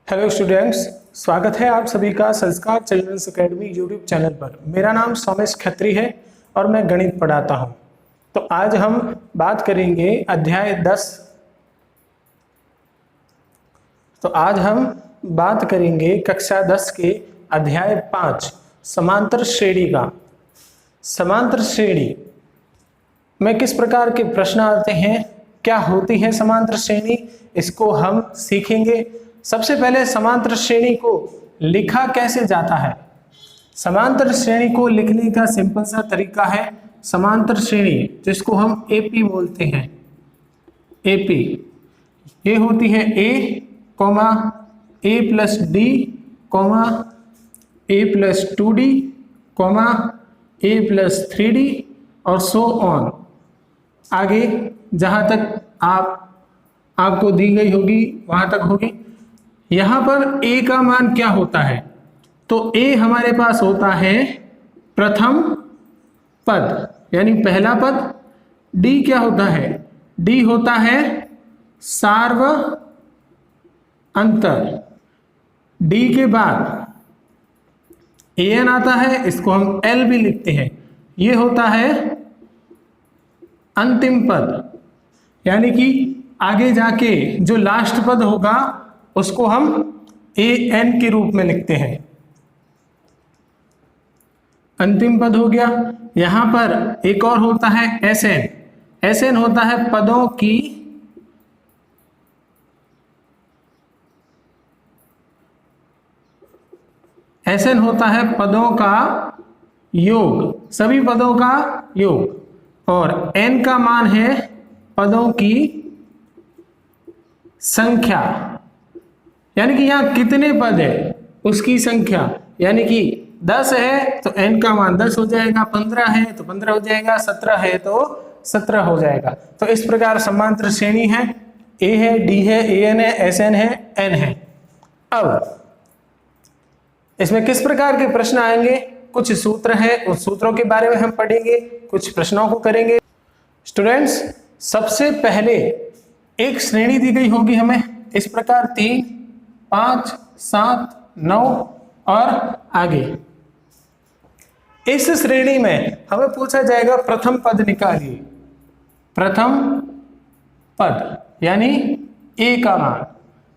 Hello students, स्वागत है आप सभी का संस्कार चिल्ड्रंस एकेडमी यूट्यूब चैनल पर। मेरा नाम सोमेश खत्री है और मैं गणित पढ़ाता हूं। तो आज हम बात करेंगे अध्याय 10। तो आज हम बात करेंगे कक्षा 10 के अध्याय 5 समांतर श्रेणी का। समांतर श्रेणी में किस प्रकार के प्रश्न आते हैं, क्या होती है समांतर श्रेणी, इसको हम सीखेंगे। सबसे पहले समांतर श्रेणी को लिखा कैसे जाता है। समांतर श्रेणी को लिखने का सिंपल सा तरीका है, समांतर श्रेणी जिसको हम एपी बोलते हैं। एपी ये होती है ए कॉमा ए प्लस डी कॉमा ए प्लस 2d कॉमा ए प्लस 3d और सो ऑन। आगे जहां तक आपको दी गई होगी वहां तक होगी। यहां पर ए का मान क्या होता है, तो ए हमारे पास होता है प्रथम पद यानी पहला पद। डी क्या होता है, डी होता है सार्व अंतर। डी के बाद एन आता है, इसको हम एल भी लिखते हैं। ये होता है अंतिम पद, यानी कि आगे जाके जो लास्ट पद होगा उसको हम ए एन के रूप में लिखते हैं। अंतिम पद हो गया। यहां पर एक और होता है एस एन। एस एन होता है पदों की एस एन होता है पदों का योग, सभी पदों का योग। और एन का मान है पदों की संख्या, यानी कि यहां कितने पद है उसकी संख्या। यानी कि 10 है तो n का मान 10 हो जाएगा, 15 है तो 15 हो जाएगा, 17 है तो 17 हो जाएगा। तो इस प्रकार समांतर श्रेणी है, a है, d है, an है, sn है, n है। अब इसमें किस प्रकार के प्रश्न आएंगे, कुछ सूत्र है, उस सूत्रों के बारे में हम पढ़ेंगे, कुछ प्रश्नों को करेंगे। स्टूडेंट्स, सबसे पहले एक श्रेणी दी गई होगी हमें इस प्रकार 3, 5, 7, 9 और आगे। इस श्रेणी में हमें पूछा जाएगा प्रथम पद निकालिए। प्रथम पद यानी ए का मान।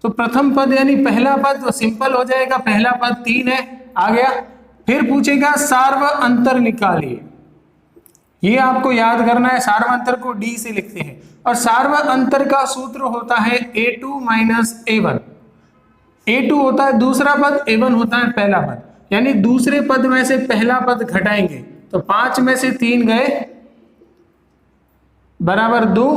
तो प्रथम पद यानी पहला पद तो सिंपल हो जाएगा, पहला पद 3 है, आ गया। फिर पूछेगा सार्व अंतर निकालिए। ये आपको याद करना है, सार्व अंतर को डी से लिखते हैं और सार्व अंतर का सूत्र होता है a2 माइनस a1। a2 होता है दूसरा पद, a1 होता है पहला पद। यानी दूसरे पद में से पहला पद घटाएंगे तो 5 में से 3 गए बराबर 2,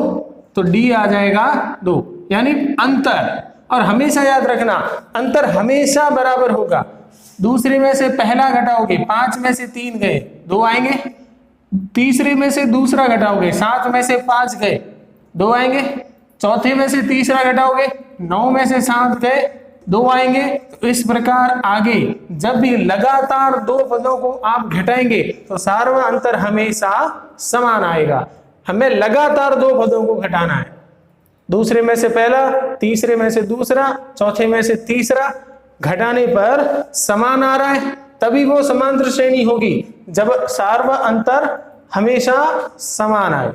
तो d आ जाएगा 2, यानी अंतर। और हमेशा याद रखना, अंतर हमेशा बराबर होगा। दूसरे में से पहला घटाओगे, 5 में से 3 गए 2 आएंगे। तीसरे में से दूसरा घटाओगे, 7 में से 5 गए 2 आएंगे। चौथे में से तीसरा घटाओगे, 9 में से 7 गए 2 आएंगे। तो इस प्रकार आगे जब भी लगातार 2 पदों को आप घटाएंगे तो सार्व अंतर हमेशा समान आएगा। हमें लगातार 2 पदों को घटाना है, दूसरे में से पहला, तीसरे में से दूसरा, चौथे में से तीसरा, घटाने पर समान आ रहा है तभी वो समांतर श्रेणी होगी, जब सार्व अंतर हमेशा समान आए।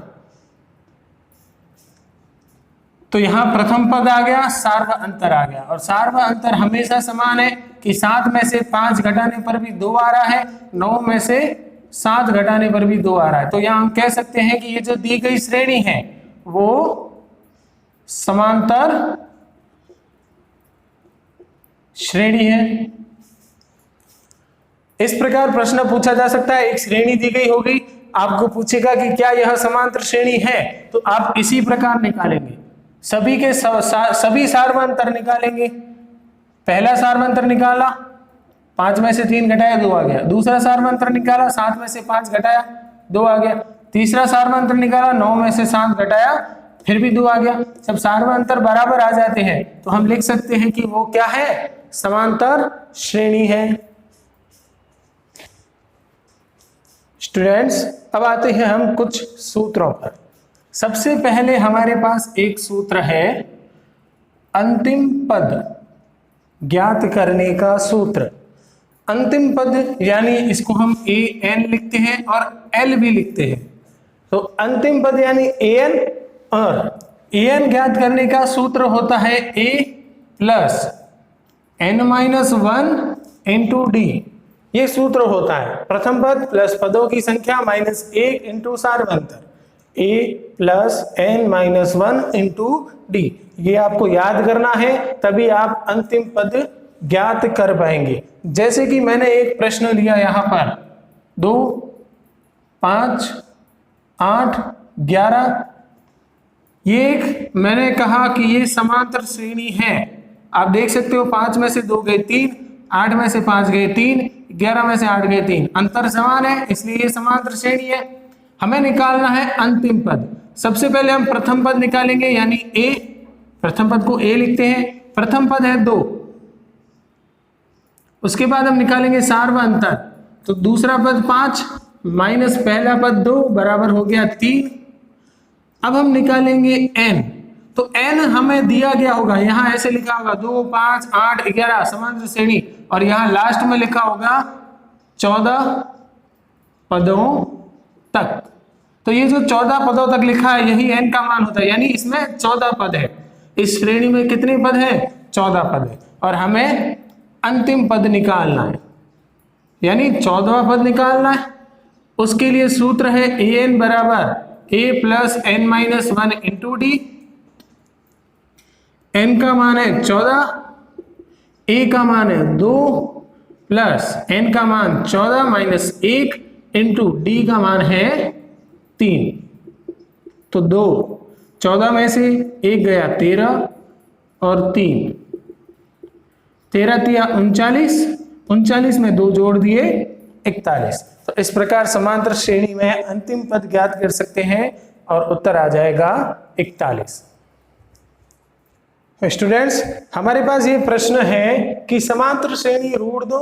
तो यहां प्रथम पद आ गया, सार्व अंतर आ गया। और सार्व अंतर हमेशा समान है कि 7 में से 5 घटाने पर भी 2 आ रहा है, 9 में से 7 घटाने पर भी 2 आ रहा है। तो यहां हम कह सकते हैं कि ये जो दी गई श्रेणी है वो समांतर श्रेणी है। इस प्रकार प्रश्न पूछा जा सकता है, एक श्रेणी दी गई होगी, आपको पूछेगा कि क्या यह समांतर श्रेणी है, तो आप इसी प्रकार निकालेंगे। सभी सार्वंतर निकालेंगे। पहला सार्वंतर निकाला, 5 में से 3 घटाया 2 आ गया। दूसरा सार्वंतर निकाला, 7 में से 5 घटाया 2 आ गया। तीसरा सार्वंतर निकाला, 9 में से 7 घटाया फिर भी 2 आ गया। जब सार्वंतर बराबर आ जाते हैं तो हम लिख सकते हैं कि वो क्या है, समांतर श्रेणी है। स्टूडेंट्स, अब आते हैं हम कुछ सूत्रों पर। सबसे पहले हमारे पास एक सूत्र है अंतिम पद ज्ञात करने का सूत्र। अंतिम पद यानी इसको हम ए एन लिखते हैं और एल भी लिखते हैं। तो अंतिम पद यानी ए एन, और ए एन ज्ञात करने का सूत्र होता है a plus n minus one into d. ये सूत्र होता है प्रथम पद प्लस पदों की संख्या माइनस एक इंटू सार्वंतर, a plus n minus one into d. ये आपको याद करना है, तभी आप अंतिम पद ज्ञात कर पाएंगे। जैसे कि मैंने एक प्रश्न लिया यहां पर 2, 5, 8, 11, ये एक मैंने कहा कि ये समांतर श्रेणी है। आप देख सकते हो 5 में से 2 गए 3, 8 में से 5 गए 3, 11 में से 8 गए 3, अंतर समान है, इसलिए ये समांतर श्रेणी है। हमें निकालना है अंतिम पद। सबसे पहले हम प्रथम पद निकालेंगे यानी ए, प्रथम पद को ए लिखते हैं। प्रथम पद है 2, उसके बाद हम निकालेंगे सार्वअंतर, तो दूसरा पद 5 माइनस पहला पद 2 बराबर हो गया 3। अब हम निकालेंगे n, तो n हमें दिया गया होगा, यहां ऐसे लिखा होगा 2, 5, 8, 11 समांतर श्रेणी, और यहां लास्ट में लिखा होगा 14 पदों तक। तो ये जो 14 पदों तक लिखा है यही n का मान होता है, यानी इसमें 14 पद है। इस श्रेणी में कितने पद है? 14 पद है, और हमें अंतिम पद निकालना है, यानी 14वां पद निकालना है। उसके लिए सूत्र है ए एन बराबर a plus n minus one into d. N का मान है 14, ए का मान है 2 प्लस एन का मान 14 माइनस 1 इंटू डी का मान है 3। तो 2, 14 में से 1 गया 13 और 3, 13 तिया 39, 39 में 2 जोड़ दिए 41। तो इस प्रकार समांतर श्रेणी में अंतिम पद ज्ञात कर सकते हैं और उत्तर आ जाएगा 41। स्टूडेंट्स, हमारे पास ये प्रश्न है कि समांतर श्रेणी √2,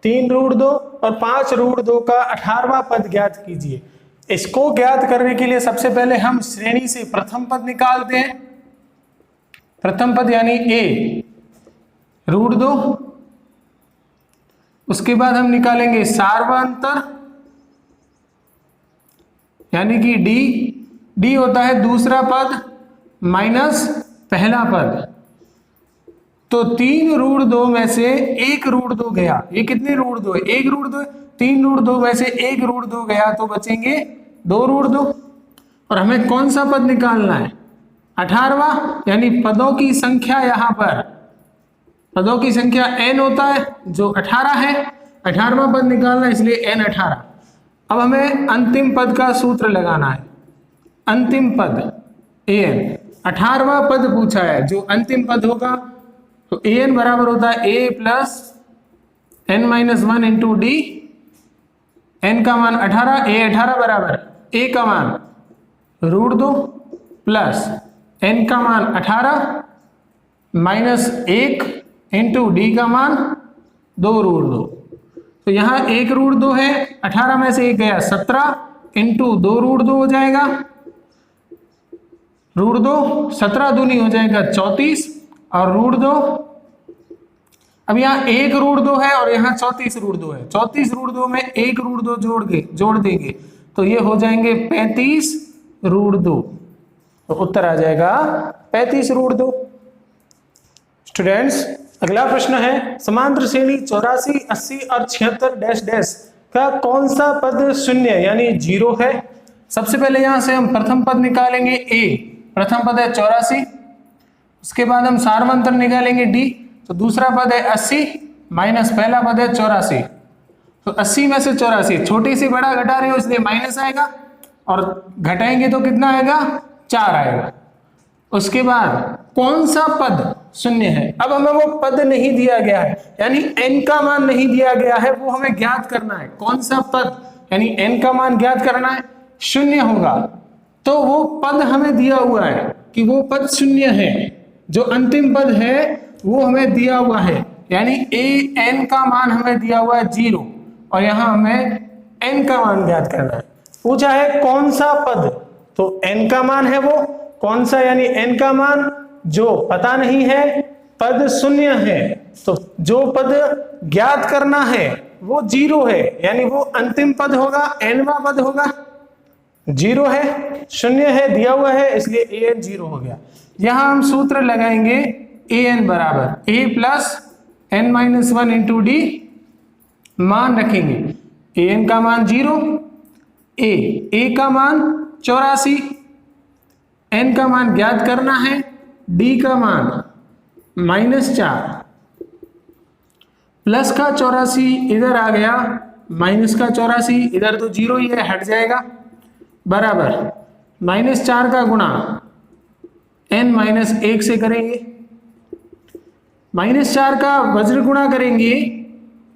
3 √2 और 5 √2 का 18वां पद ज्ञात कीजिए। इसको ज्ञात करने के लिए सबसे पहले हम श्रेणी से प्रथम पद निकालते हैं। प्रथम पद यानी a √2, उसके बाद हम निकालेंगे सार्वअंतर यानी कि d होता है दूसरा पद माइनस पहला पद। तो 3 √2 में से 1 √2 गया, ये कितने √2 है? 1 √2 है। 3 √2 में से 1 √2 गया तो बचेंगे 2 √2, और हमें कौन सा पद निकालना है? 18वां, यानी पदों की संख्या, यहां पर पदों की संख्या n होता है जो 18 है, 18वां पद निकालना है, इसलिए n 18। अब हमें अंतिम पद का सूत्र लगाना है। अंतिम पद an, 18वां पद पूछा है, जो अंतिम पद होगा तो an बराबर होता है a plus n minus one into D. n का मान 18, a 18 बराबर a का मान √2 प्लस n का मान 18 माइनस 1 इंटू डी का मान 2 √2। तो यहाँ 1 √2 है, 18 में से 1 गया 17 इंटू 2 √2 हो जाएगा, √2 17 दूनी हो जाएगा 34 और √2। अब यहाँ 1 √2 है और यहाँ 34 √2 है, 34 √2 में 1 √2 जोड़ देंगे तो ये हो जाएंगे 35 √2। तो उत्तर आ जाएगा 35 √2। स्टूडेंट्स, अगला प्रश्न है समांतर श्रेणी 84, 80 और 76 डैश डैश का कौन सा पद शून्य यानी 0 है? सबसे पहले यहां से हम प्रथम पद निकालेंगे a, प्रथम पद है 84, उसके बाद हम सार्वअंतर निकालेंगे d, तो दूसरा पद है 80 माइनस पहला पद है 84। तो 80 में से 84, छोटे से बड़ा घटा रहे हो इसलिए माइनस आएगा, और घटाएंगे तो कितना आएगा? 4 आएगा। उसके बाद कौन सा पद शून्य है? अब हमें वो पद नहीं दिया गया है, यानी n का मान नहीं दिया गया है, वो हमें ज्ञात करना है। कौन सा पद, यानी n का मान ज्ञात करना है, शून्य होगा। तो वो पद हमें दिया हुआ है कि वो पद शून्य है, जो अंतिम पद है वो हमें दिया हुआ है, यानी n का मान हमें दिया हुआ है 0, और यहां हमें n का मान ज्ञात करना है। पूछा है कौन सा पद, तो n का मान है वो कौन सा, यानी n का मान जो पता नहीं है पद शून्य है तो जो पद ज्ञात करना है वो 0 है, यानी वो अंतिम पद होगा, nवां पद होगा। 0 है, शून्य है, दिया हुआ है, इसलिए an 0 हो गया। यहां हम सूत्र लगाएंगे an बराबर a plus n minus 1 into D, मान रखेंगे an का मान 0, a का मान 84, n का मान ज्ञात करना है, d का मान -4, प्लस का 84 इधर आ गया, माइनस का 84 इधर तो 0 ही है, हट जाएगा, बराबर -4 का गुणा n-1 से करेंगे, -4 का वज्र गुणा करेंगे,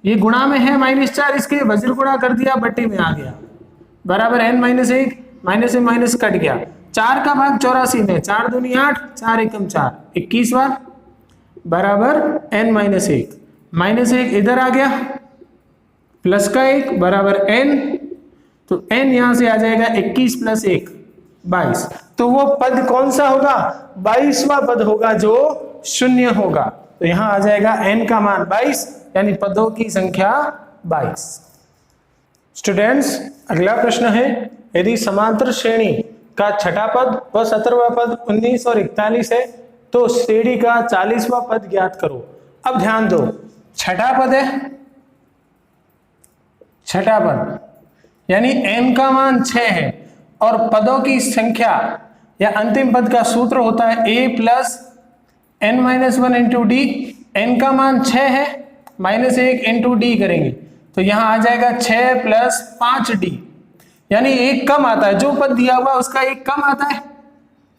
ये गुणा में है -4, इसके वज्र गुणा कर दिया, बट्टे में आ गया, बराबर n-1, माइनस से माइनस कट गया, 4 का भाग 84 में, 4 दूनी 8, 4 एकम 4, 21 बार, बराबर n-1, -1 इधर आ गया, प्लस का 1 बराबर n, तो n यहां से आ जाएगा 21 प्लस 1 22, तो वो पद कौन सा होगा? 22वां पद होगा जो शून्य होगा। तो यहां आ जाएगा n का मान 22, यानी पदों की संख्या 22। स्टूडेंट्स, अगला प्रश्न है, यदि समांतर श्रेणी का छठा पद व 17वां पद 19 और 41 है तो श्रेणी का 40वां पद ज्ञात करो। अब ध्यान दो, छठा पद है, छठा पद यानी n का मान 6 है और पदों की संख्या या अंतिम पद का सूत्र होता है a plus n-1 into D, n का मान 6 है, -1 इंटू डी करेंगे तो यहां आ जाएगा 6 प्लस 5d, यानी एक कम आता है, जो पद दिया हुआ उसका एक कम आता है,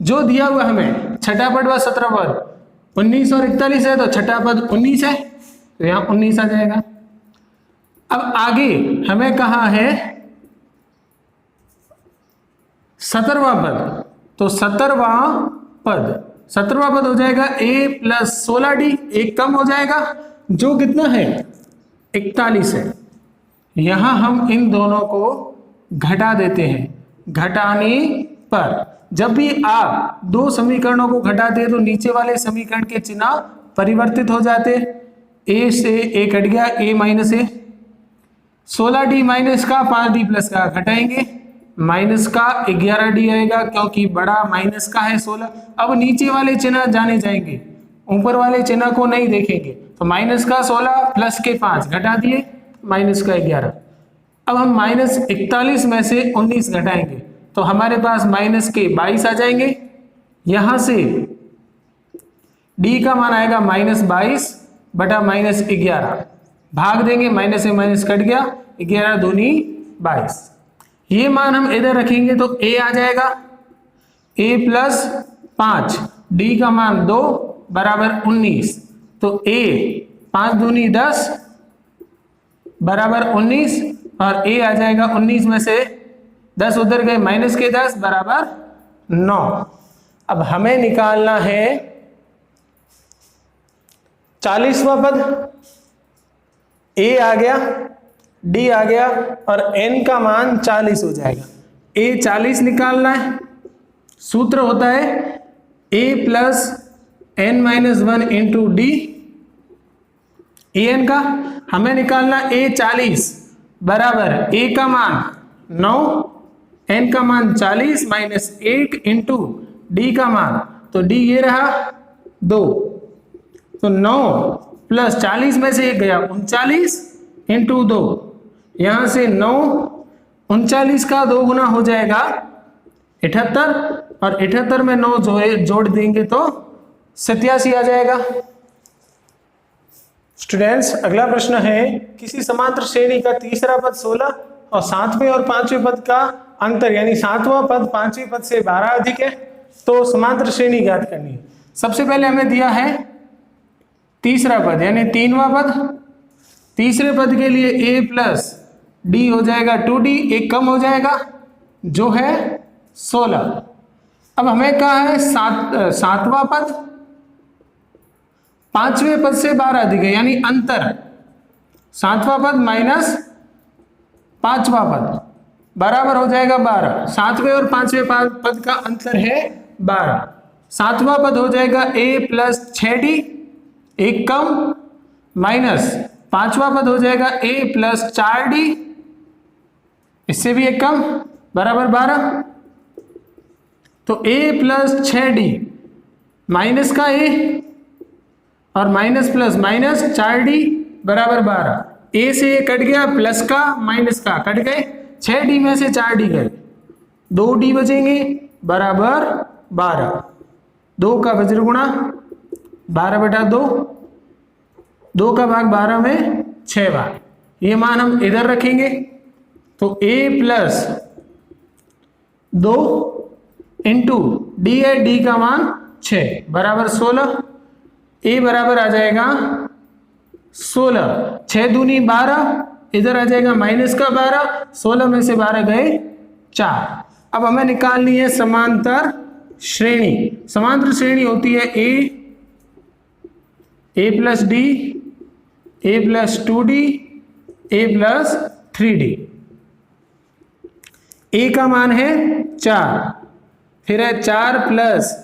जो दिया हुआ हमें छठा पद व 17 पद 19 और 41 है तो छठा पद 19 है, तो यहां 19 आ जाएगा। अब आगे हमें कहा है 17वां पद, तो 17वां पद हो जाएगा a प्लस 16d, एक कम हो जाएगा, जो कितना है 41 है। यहां हम इन दोनों को घटा देते हैं, घटाने पर जब भी आप दो समीकरणों को घटाते हैं तो नीचे वाले समीकरण के चिन्ह परिवर्तित हो जाते, a से a कट गया, a minus a, 16d minus का 5d प्लस का घटाएंगे, माइनस का 11d आएगा क्योंकि बड़ा माइनस का है 16। अब नीचे वाले चिन्ह जाने जाएंगे, ऊपर वाले चिन्ह को नहीं देखेंगे, तो माइनस का 16 प्लस के 5 घटा दिए, माइनस का 11। अब हम -41 में से 19 घटाएंगे तो हमारे पास माइनस के 22 आ जाएंगे, यहां से d का मान आएगा -22 बटा -11, भाग देंगे, माइनस से माइनस कट गया, 11 दूनी 22, ये मान हम इधर रखेंगे तो a आ जाएगा, a प्लस 5, d का मान 2 बराबर 19, तो a 5 दूनी 10 बराबर 19 और a आ जाएगा 19 में से 10 उधर गए, माइनस के 10 बराबर 9। अब हमें निकालना है 40वां पद, a आ गया, d आ गया और n का मान 40 हो जाएगा, a 40 निकालना है, सूत्र होता है a plus n-1 into D, an का हमें निकालना a 40 बराबर a का मान 9, n का मान 40 माइनस 1 इंटू डी का मान, तो d ये रहा 2, तो 9 प्लस 40 में से 1 गया 39 इंटू 2, यहां से 9 39 का 2 गुना हो जाएगा 78 और 78 में 9 जोड़ देंगे तो 87 आ जाएगा। स्टूडेंट्स, अगला प्रश्न है, किसी समांतर श्रेणी का तीसरा पद 16 और 7वें और 5वें पद का अंतर यानी 7वां पद 5वें पद से 12 अधिक है तो समांतर श्रेणी ज्ञात करनी है। सबसे पहले हमें दिया है तीसरा पद यानी 3वां पद, तीसरे पद के लिए a प्लस डी हो जाएगा 2d, एक कम हो जाएगा जो है 16। अब हमें कहा है 7वां पद 5वें पद से 12 अधिक है यानी अंतर, 7वां पद माइनस 5वां पद बराबर हो जाएगा 12, 7वें और 5वें पद का अंतर है 12, 7वां पद हो जाएगा a प्लस 6d एक कम माइनस पांचवा पद हो जाएगा a प्लस 4d, इससे भी एक कम बराबर 12, तो a प्लस 6d माइनस का a और माइनस प्लस माइनस 4d बराबर 12, a से a कट गया, प्लस का माइनस का कट गए, 6d में से 4d गए, 2d बचेंगे बराबर 12, 2 का वज्र गुणा 12/2, 2 का भाग 12 में 6 बार, ये मान हम इधर रखेंगे तो a प्लस 2 इंटू डी है, डी का मान 6 बराबर 16, a बराबर आ जाएगा 16, 6 दूनी 12, इधर आ जाएगा माइनस का 12, 16 में से 12 गए 4। अब हमें निकालनी है समांतर श्रेणी। समांतर श्रेणी होती है a plus D, a plus 2d, a plus 3d। a का मान है 4, फिर है 4 प्लस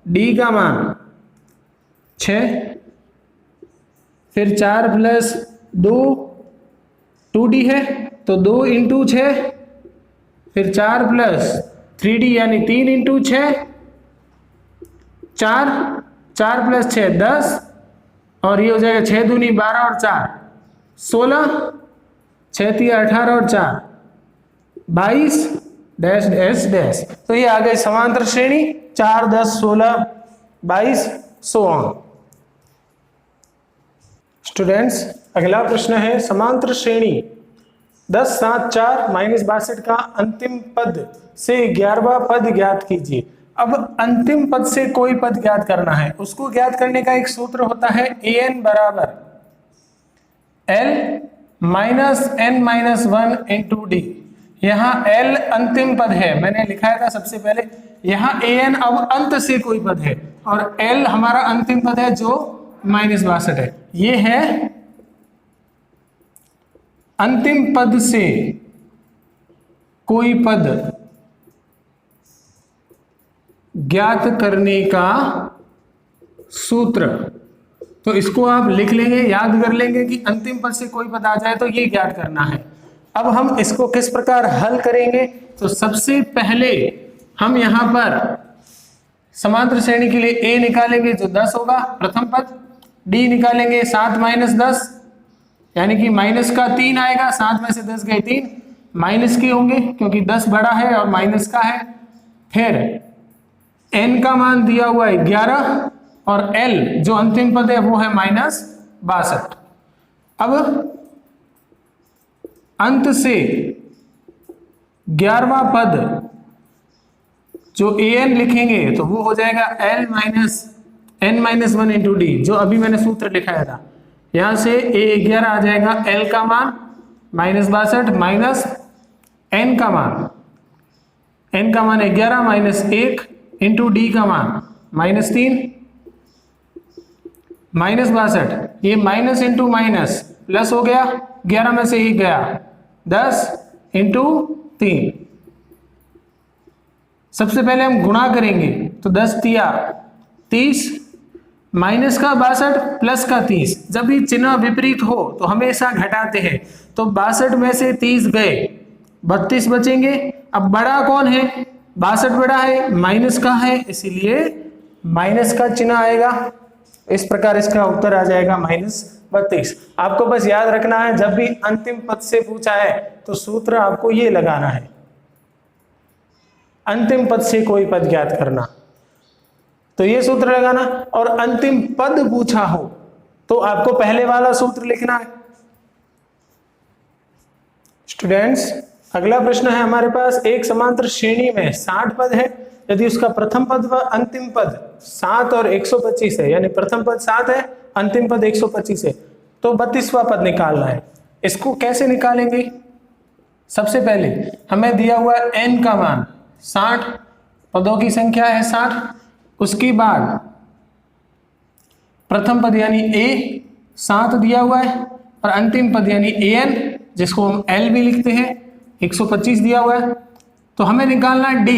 d का मान 6, फिर 4 प्लस 2 2d है तो 2 इंटू 6, फिर 4 प्लस 3d यानी 3 इंटू 6, 4 प्लस 6 10, और ये हो जाएगा 6 दूनी 12 और 4 16, 6 तिया 18 और 4 22 डैश डैश डैश। तो ये आ गई समांतर श्रेणी 4 10 16 22 सो ऑन। स्टूडेंट्स, अगला प्रश्न है समांतर श्रेणी 10 7 4 माइनस 62 का अंतिम पद से 11वां पद ज्ञात कीजिए। अब अंतिम पद से कोई पद ज्ञात करना है, उसको ज्ञात करने का एक सूत्र होता है an बराबर l minus n minus 1 into D. यहाँ l अंतिम पद है, मैंने लिखाया था सबसे पहले, यहाँ an अब अंत से कोई पद है और l हमारा अंतिम पद है जो माइनस 62 है। ये है अंतिम पद से कोई पद ज्ञात करने का सूत्र। तो इसको आप लिख लेंगे, याद कर लेंगे कि अंतिम पद से कोई पद आ जाए तो ये ज्ञात करना है। अब हम इसको किस प्रकार हल करेंगे, तो सबसे पहले हम यहां पर समांतर श्रेणी के लिए a निकालेंगे जो 10 होगा प्रथम पद, d निकालेंगे 7 माइनस 10 यानी कि माइनस का 3 आएगा, 7 में से 10 गए 3, माइनस के होंगे क्योंकि 10 बड़ा है और माइनस का है। फिर n का मान दिया हुआ है 11 और l जो अंतिम पद है वो है माइनस 62। अब अंत से 11वां पद जो an लिखेंगे तो वो हो जाएगा l minus n minus 1 into D, जो अभी मैंने सूत्र लिखाया था। यहां से a11 आ जाएगा, l का मान माइनस 62 माइनस n का मान 11 माइनस 1 इंटू डी का मान माइनस 3 माइनस 62, ये माइनस इंटू माइनस प्लस हो गया, 11 में से 1 गया 10 इंटू 3। सबसे पहले हम गुणा करेंगे तो 10 तिया 30 माइनस का 62 प्लस का 30। जब भी चिन्ह विपरीत हो तो हमेशा घटाते हैं, तो 62 में से 30 गए 32 बचेंगे। अब बड़ा कौन है, 62 बड़ा है, माइनस का है, इसीलिए माइनस का चिन्ह आएगा। इस प्रकार इसका उत्तर आ जाएगा -32। आपको बस याद रखना है जब भी अंतिम पद से पूछा है तो सूत्र आपको ये लगाना है, अंतिम पद से कोई पद ज्ञात करना तो ये सूत्र लगाना, और अंतिम पद पूछा हो तो आपको पहले वाला सूत्र लिखना है। स्टूडेंट्स, अगला प्रश्न है हमारे पास, एक समांतर श्रेणी में 60 पद है, यदि उसका प्रथम पद व अंतिम पद 7 और 125 है, यानी प्रथम पद 7 है, अंतिम पद 125 है, तो 32वां पद निकालना है। इसको कैसे निकालेंगे? सबसे पहले हमें दिया हुआ n का मान 60, पदों की संख्या है 60, उसके बाद प्रथम पद यानी a 7 दिया हुआ है और अंतिम पद यानी an जिसको हम l भी लिखते हैं 125 दिया हुआ है। तो हमें निकालना है d,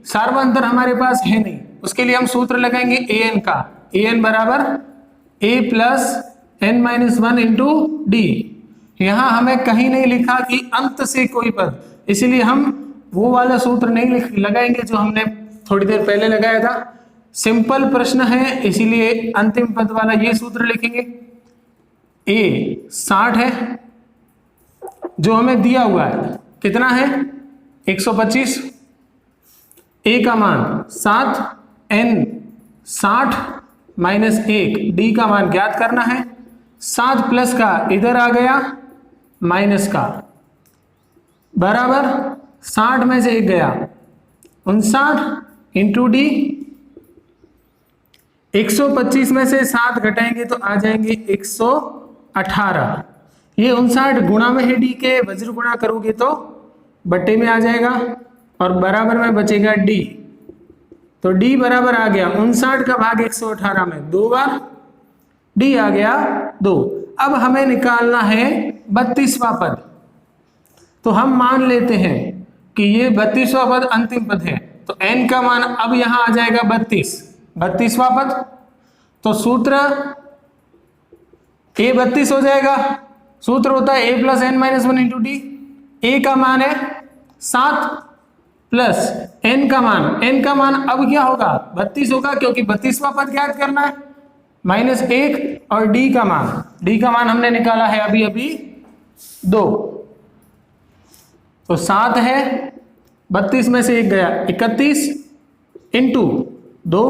सार्वंतर हमारे पास है नहीं, उसके लिए हम सूत्र लगाएंगे an का, an बराबर a plus n minus 1 into D. यहां हमें कहीं नहीं लिखा कि अंत से कोई पद, इसीलिए हम वो वाला सूत्र नहीं लगाएंगे जो हमने थोड़ी देर पहले लगाया था। सिंपल प्रश्न है इसीलिए अंतिम पद वाला ये सूत्र लिखेंगे। a 60 है जो हमें दिया हुआ है, कितना है 125, a का मान 7, n 60 माइनस 1, d का मान ज्ञात करना है। 7 प्लस का इधर आ गया माइनस का, बराबर 60 में से 1 गया 59 इंटू डी। 125 में से 7 घटाएंगे तो आ जाएंगे 118। ये 59 गुणा में है डी के, वज्र गुणा करोगे तो बट्टे में आ जाएगा और बराबर में बचेगा डी। तो डी बराबर आ गया 59 का भाग 118 में 2 बार, डी आ गया 2। अब हमें निकालना है 32वां पद। तो हम मान लेते हैं कि ये 32वां पद अंतिम पद है, तो n का मान अब यहां आ जाएगा 32वां पद। तो सूत्र a 32 हो जाएगा। सूत्र होता है a plus n minus 1 into D. a का मान है 7 प्लस n का मान अब क्या होगा 32 होगा, क्योंकि 32वां पद ज्ञात करना है, माइनस 1 और d का मान हमने निकाला है अभी 2। तो 7 है, 32 में से 1 गया 31 इंटू 2,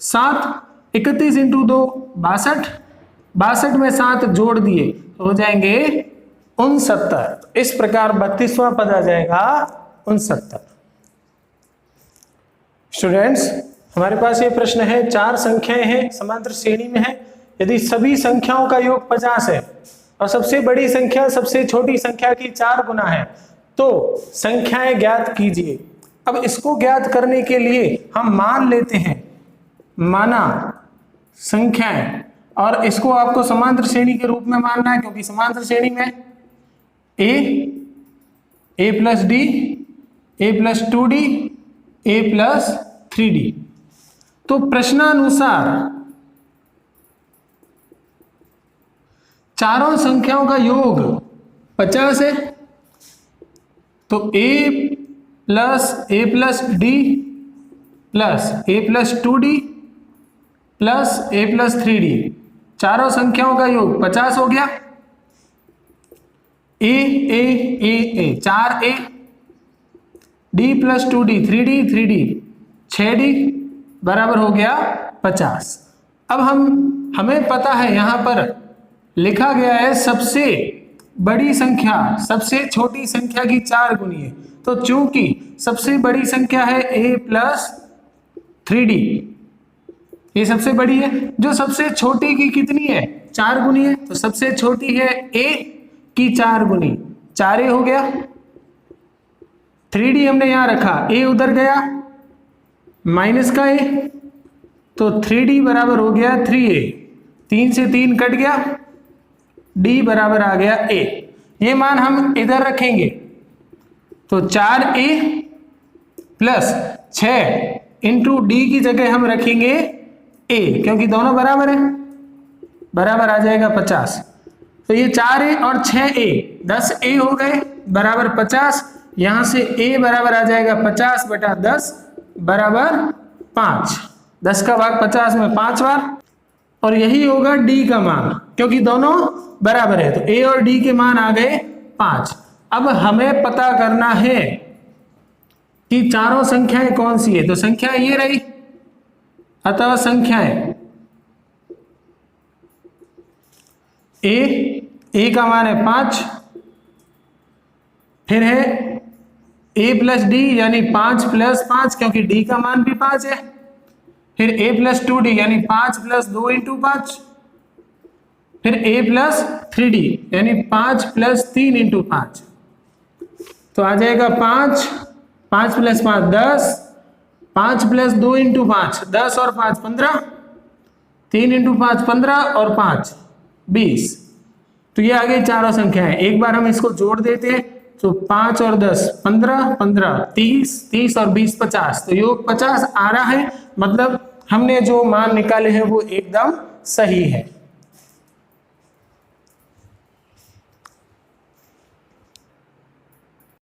7 31 इंटू 2 62, 62 में 7 जोड़ दिए हो जाएंगे 69। इस प्रकार 32वां पद आ जाएगा 69। स्टूडेंट्स, हमारे पास ये प्रश्न है, 4 संख्याएं हैं, समांतर श्रेणी में है। यदि सभी संख्याओं का योग 50 है और सबसे बड़ी संख्या सबसे छोटी संख्या की 4 गुना है, तो संख्याएं ज्ञात कीजिए। अब इसको ज्ञात करने के लिए हम मान लेते हैं माना संख्याएं, और इसको आपको समांतर श्रेणी के रूप में मानना है, क्योंकि समांतर श्रेणी में a plus D, a plus 2d, a plus 3d। तो प्रश्नानुसार चारों संख्याओं का योग 50 है, तो a plus D plus a plus 2d plus a plus 3d, चारों संख्याओं का योग 50 हो गया। a 4a, d plus 2d 3d 6d बराबर हो गया 50। अब हमें पता है यहां पर लिखा गया है सबसे बड़ी संख्या सबसे छोटी संख्या की 4 गुनी है, तो चूंकि सबसे बड़ी संख्या है a प्लस 3d, ये सबसे बड़ी है, जो सबसे छोटी की कितनी है 4 गुनी है, तो सबसे छोटी है a की 4 गुनी, 4a हो गया। 3d हमने यहां रखा, a उधर गया माइनस का a, तो 3d बराबर हो गया 3a, 3 से 3 कट गया, d बराबर आ गया a। ये मान हम इधर रखेंगे तो 4a प्लस 6 इंटू डी की जगह हम रखेंगे a, क्योंकि दोनों बराबर है, बराबर आ जाएगा 50। तो ये 4a और 6a 10a हो गए बराबर 50। यहां से a बराबर आ जाएगा 50 बटा 10 बराबर 5। 10 का भाग 50 में 5 बार, और यही होगा d का मान, क्योंकि दोनों बराबर है, तो a और d के मान आ गए 5। अब हमें पता करना है कि चारों संख्याएं कौन सी है, तो संख्याएं ये रही, अतः संख्याएं a का मान है 5, फिर है a प्लस डी यानी 5 प्लस 5, क्योंकि d का मान भी 5 है, फिर a प्लस 2d यानी 5 प्लस 2 इंटू 5, फिर a प्लस 3d यानी 5 प्लस 3 इंटू 5, तो आ जाएगा 5 प्लस 5 10, 5 प्लस 2 इंटू 5 10 और 5 15, 3 इंटू 5 15 और 5 20। तो ये आ गई चारों संख्याएं। एक बार हम इसको जोड़ देते हैं, तो 5 और 10 15 15 30 और 20 50, तो योग 50 आ रहा है। मतलब हमने जो मान निकाले हैं वो एकदम सही है।